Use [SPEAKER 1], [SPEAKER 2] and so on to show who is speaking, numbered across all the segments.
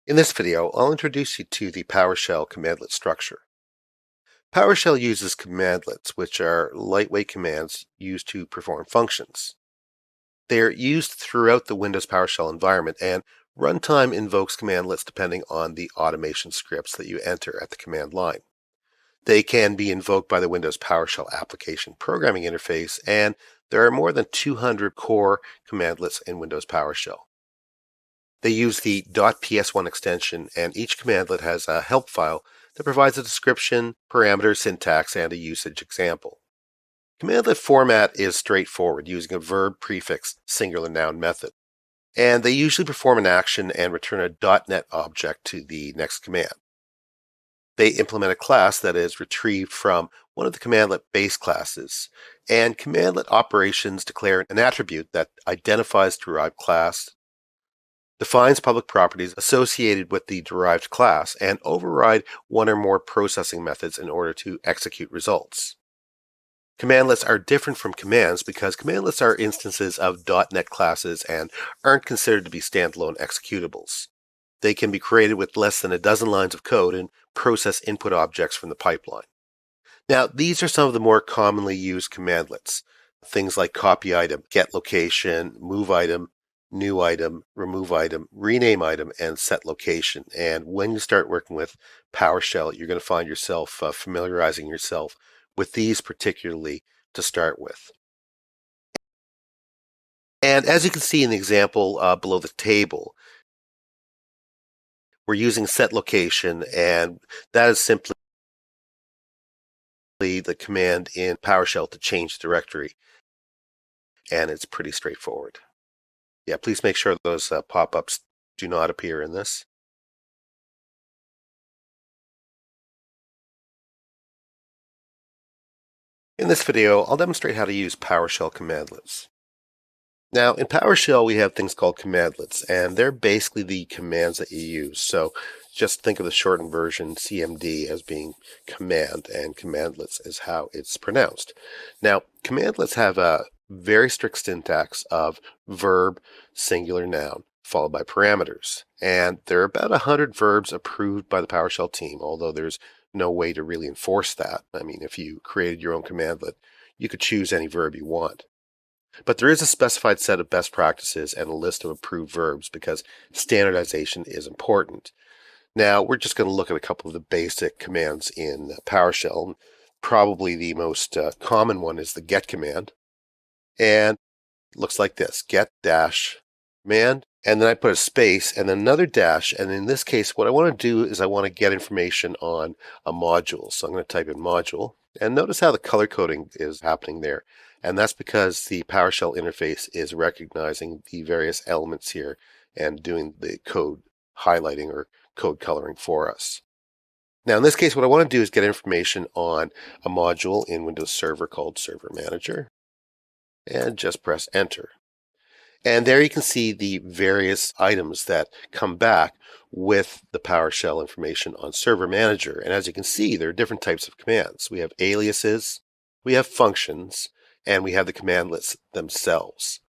[SPEAKER 1] In this video, I'll introduce you to the PowerShell commandlet structure. PowerShell uses commandlets, which are lightweight commands used to perform functions. They are used throughout the Windows PowerShell environment, and runtime invokes commandlets depending on the automation scripts that you enter at the command line. They can be invoked by the Windows PowerShell application programming interface, and there are more than 200 core commandlets in Windows PowerShell. They use the .ps1 extension, and each commandlet has a help file that provides a description, parameters, syntax, and a usage example. Commandlet format is straightforward, using a verb prefix singular noun method, and they usually perform an action and return a .NET object to the next command. They implement a class that is retrieved from one of the commandlet base classes, and commandlet operations declare an attribute that identifies derived class, defines public properties associated with the derived class, and override one or more processing methods in order to execute results. Commandlets are different from commands because commandlets are instances of .NET classes and aren't considered to be standalone executables. They can be created with less than a dozen lines of code and process input objects from the pipeline. Now, these are some of the more commonly used commandlets. Things like copy item, get location, move item, new item, remove item, rename item, and set location. And when you start working with PowerShell, you're going to find yourself familiarizing yourself with these particularly to start with. And as you can see in the example below the table, we're using set location, and that is simply the command in PowerShell to change directory. And it's pretty straightforward. Yeah, please make sure those pop-ups do not appear in this. In this video, I'll demonstrate how to use PowerShell commandlets. Now, in PowerShell, we have things called commandlets, and they're basically the commands that you use. So just think of the shortened version, CMD, as being command, and commandlets is how it's pronounced. Now, commandlets have a very strict syntax of verb, singular noun, followed by parameters. And there are about 100 verbs approved by the PowerShell team, although there's no way to really enforce that. I mean, if you created your own commandlet, you could choose any verb you want. But there is a specified set of best practices and a list of approved verbs because standardization is important. Now, we're just going to look at a couple of the basic commands in PowerShell. Probably the most common one is the get command. And it looks like this, get dash command. And then I put a space and then another dash. And in this case, what I want to do is I want to get information on a module. So I'm going to type in module. And notice how the color coding is happening there. And that's because the PowerShell interface is recognizing the various elements here and doing the code highlighting or code coloring for us. Now, in this case, what I want to do is get information on a module in Windows Server called Server Manager. And just press enter. And there you can see the various items that come back with the PowerShell information on Server Manager. And as you can see, there are different types of commands. We have aliases, we have functions, and we have the commandlets themselves.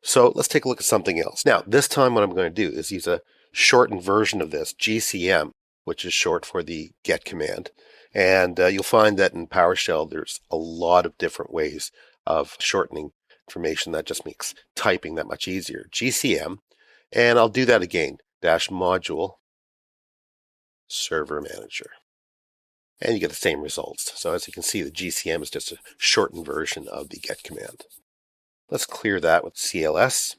[SPEAKER 1] So let's take a look at something else. Now, this time what I'm going to do is use a shortened version of this, GCM, which is short for the get command. And you'll find that in PowerShell, there's a lot of different ways of shortening information. That just makes typing that much easier. GCM, and I'll do that again, dash module, server manager. And you get the same results. So as you can see, the GCM is just a shortened version of the get command. Let's clear that with CLS.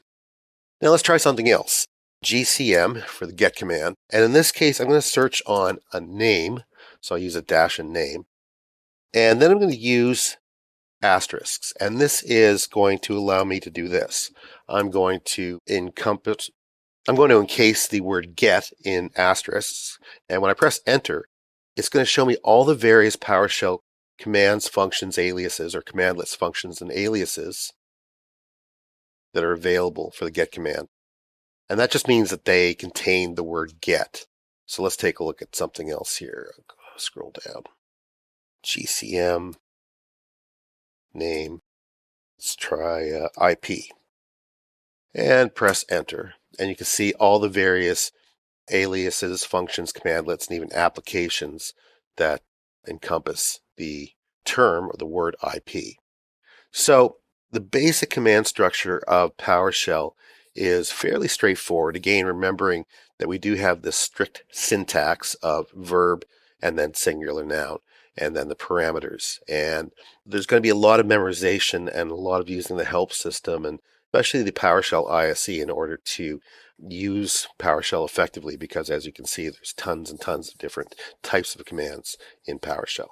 [SPEAKER 1] Now let's try something else. GCM for the get command. And in this case, I'm going to search on a name. So I'll use a dash and name. And then I'm going to use asterisks. And this is going to allow me to do this. I'm going to encase the word get in asterisks. And when I press enter, it's going to show me all the various PowerShell commands, functions, aliases, or commandlets, functions, and aliases that are available for the get command. And that just means that they contain the word get. So let's take a look at something else here. Scroll down. GCM, name, let's try IP. And press enter. And you can see all the various aliases, functions, commandlets, and even applications that encompass the term or the word IP. So the basic command structure of PowerShell is fairly straightforward. Again, remembering that we do have this strict syntax of verb and then singular noun and then the parameters. And there's going to be a lot of memorization and a lot of using the help system and especially the PowerShell ISE in order to use PowerShell effectively because as you can see, there's tons and tons of different types of commands in PowerShell.